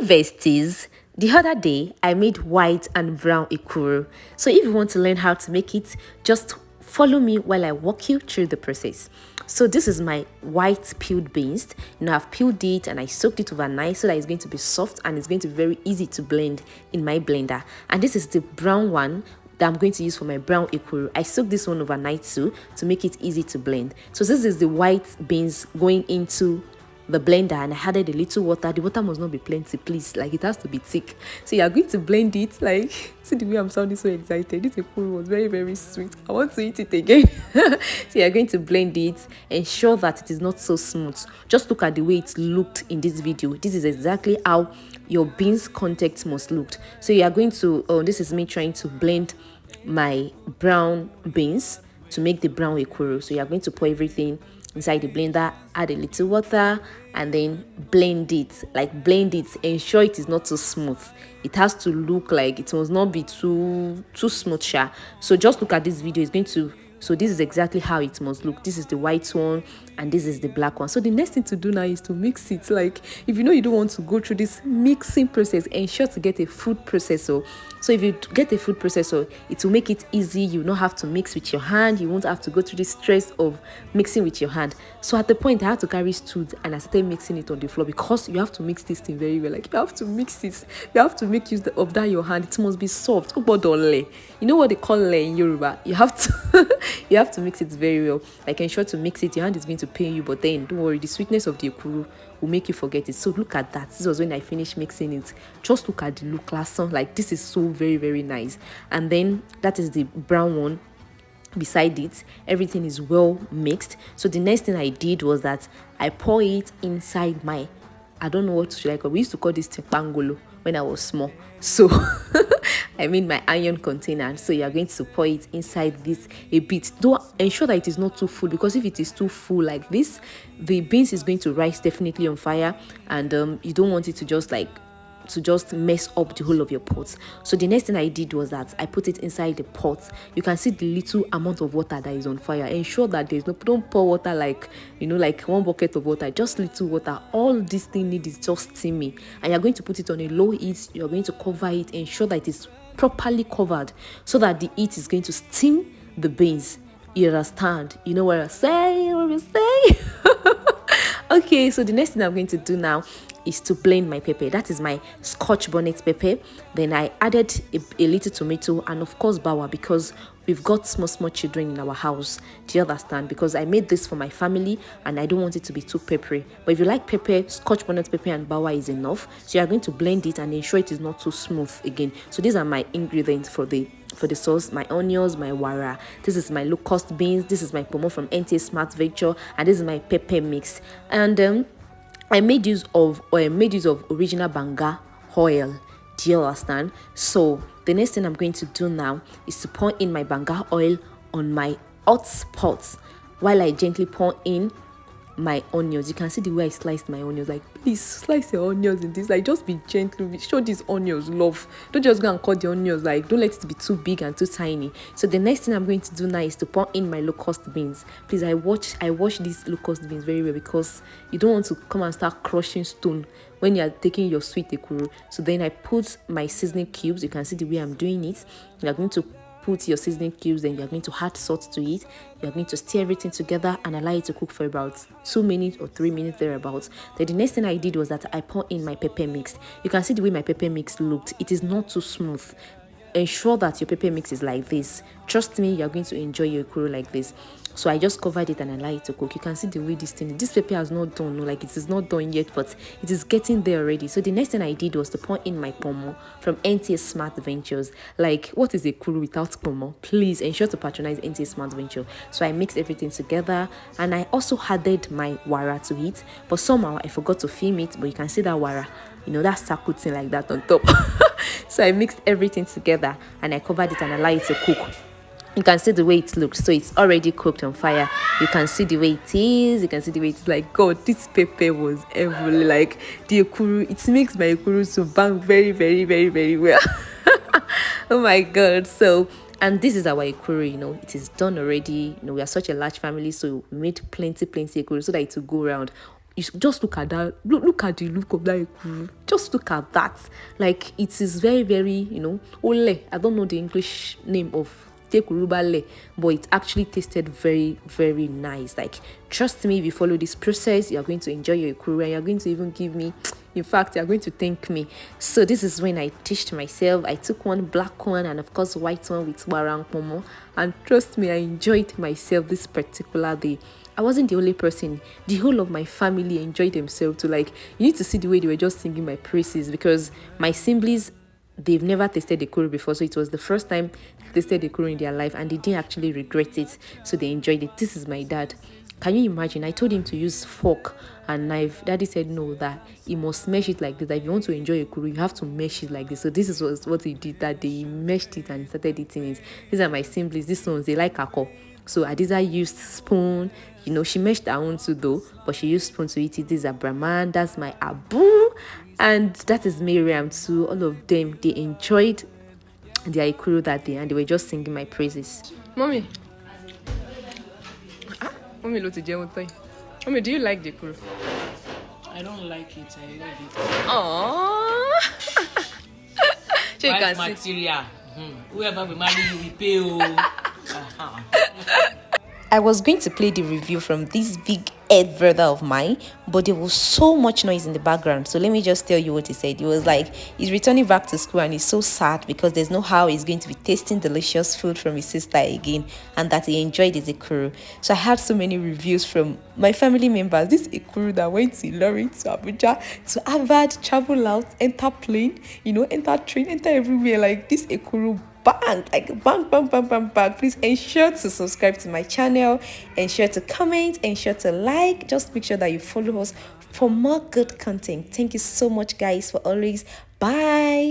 besties, the other day I made white and brown ekuru. So if you want to learn how to make it, just follow me while I walk you through the process. So this is my white peeled beans. I've peeled it and I soaked it overnight so that it's going to be soft and it's going to be very easy to blend in my blender. And this is the brown one that I'm going to use for my brown ekuru. I soaked this one overnight too to make it easy to blend. So this is the white beans going into the blender, and I added a little water. The water must not be plenty, please, like it has to be thick. So you are going to blend it. Like, see the way I'm sounding so excited. This ekuru was very, very sweet. I want to eat it again. So you are going to blend it, ensure that it is not so smooth. Just look at the way it looked in this video. This is exactly how your beans contact must look. So you are going to this is me trying to blend my brown beans to make the brown ekuru. So you are going to pour everything inside the blender, add a little water, and then blend it. Like, blend it, ensure it is not too smooth. It has to look like, it must not be too smooth. So just look at this video. It's going to, so this is exactly how it must look. This is the white one and this is the black one. So the next thing to do now is to mix it. Like, if you know you don't want to go through this mixing process, ensure to get a food processor. So if you get a food processor, it will make it easy. You will not have to mix with your hand. You won't have to go through the stress of mixing with your hand. So at the point, I had to carry stood and I started mixing it on the floor, because you have to mix this thing very well. Like, you have to mix it. You have to make use of that your hand. It must be soft. You know what they call le in Yoruba? You have to you have to mix it very well. Like, ensure to mix it. Your hand is going to pain you, but then don't worry, the sweetness of the ekuru will make you forget it. So look at that. This was when I finished mixing it. Just look at the look last song. Like, this is so very, very nice. And then that is the brown one. Beside it, everything is well mixed. So the next thing I did was that I pour it inside my, I don't know what to like. We used to call this tepangolo when I was small. So I made my iron container. So you are going to pour it inside this a bit. Don't ensure that it is not too full, because if it is too full like this, the beans is going to rise definitely on fire, and you don't want it to just mess up the whole of your pot. So the next thing I did was that I put it inside the pot. You can see the little amount of water that is on fire. Ensure that there's no, don't pour water like, like 1 bucket of water, just little water. All this thing needs is just steaming, and you're going to put it on a low heat. You're going to cover it, ensure that it is properly covered so that the heat is going to steam the beans. You understand? You know what I say? What I say? Okay, so the next thing I'm going to do now is to blend my pepper. That is my scotch bonnet pepper. Then I added a little tomato and of course bawa, because we've got small children in our house. Do you understand? Because I made this for my family and I don't want it to be too peppery. But if you like pepper, scotch bonnet pepper and bawa is enough. So you are going to blend it and ensure it is not too smooth again. So these are my ingredients for the sauce: my onions, my wara, this is my locust beans, this is my Ponmo from NTA Smart Venture, and this is my pepper mix. And I made use of original banga oil. Do you understand? So the next thing I'm going to do now is to pour in my banga oil on my hot pot while I gently pour in my onions. You can see the way I sliced my onions. Like, please slice your onions in this. Like, just be gentle. Show these onions love. Don't just go and cut the onions. Like, don't let it be too big and too tiny. So the next thing I'm going to do now is to pour in my locust beans. Please, I wash these locust beans very well, because you don't want to come and start crushing stone when you are taking your sweet ekuru. So then I put my seasoning cubes. You can see the way I'm doing it. You are going to put your seasoning cubes, then you're going to add salt to it. You're going to stir everything together and allow it to cook for about 2 minutes or 3 minutes thereabouts. Then the next thing I did was that I poured in my pepper mix. You can see the way my pepper mix looked. It is not too smooth. Ensure that your pepper mix is like this. Trust me, you're going to enjoy your ekuru like this. So I just covered it and allow it to cook. You can see the way this pepper has not done. No, like, it is not done yet, but it is getting there already. So the next thing I did was to pour in my Ponmo from NTA Smart Ventures. Like, what is ekuru without Ponmo? Please ensure to patronize NTA Smart Venture. So I mixed everything together, and I also added my wara to it, but somehow I forgot to film it. But you can see that wara, that circle thing like that on top. So I mixed everything together and I covered it and allowed it to cook. You can see the way it looks. So it's already cooked on fire. You can see the way it is. You can see the way it's like, God, this pepper was heavily, like, the ekuru, it makes my ekuru to bang very, very, very, very well. Oh my God. So, and this is our ekuru, it is done already. We are such a large family, so we made plenty ekuru so that it will go around. just look at that. Look at the look of that ekuru. Just look at that. Like, it is very, very, ole. I don't know the English name of tekurubale, but it actually tasted very, very nice. Like, trust me, if you follow this process, you're going to enjoy your ekuru, and you're going to even give me, in fact, you're going to thank me. So this is when I teached myself. I took one black one and of course white one with Wara and Ponmo, and trust me, I enjoyed myself this particular day. I wasn't the only person. The whole of my family enjoyed themselves too. Like, you need to see the way they were just singing my praises, because my siblings, they've never tasted ekuru before, so it was the first time they tasted ekuru in their life, and they didn't actually regret it, so they enjoyed it. This is my dad. Can you imagine? I told him to use fork and knife. Daddy said no, that he must mesh it like this. That if you want to enjoy ekuru, you have to mesh it like this. So this is what he did that day. He meshed it and started eating it. These are my siblings. These ones, they like ako. So Adiza used spoon. She meshed her own too though, but she used spoon to eat it. This is Abraman. That's my Abu. And that is Miriam too. All of them, they enjoyed their ekuru that day, and they were just singing my praises. Mommy. Mommy, Mommy, do you like the ekuru? I don't like it. I love it. Aww. So you can material. Whoever will marry you will pay. I was going to play the review from this big head brother of mine, but there was so much noise in the background. So let me just tell you what he said. He was like, he's returning back to school and he's so sad because there's no how he's going to be tasting delicious food from his sister again, and that he enjoyed his ekuru. So I had so many reviews from my family members. This ekuru that went to Lorry, to Abuja, to Harvard, travel out, enter plane, enter train, enter everywhere. Like, this ekuru bang, like bang. Please ensure to subscribe to my channel, ensure to comment, ensure to like. Just make sure that you follow us for more good content. Thank you so much, guys, for always. Bye.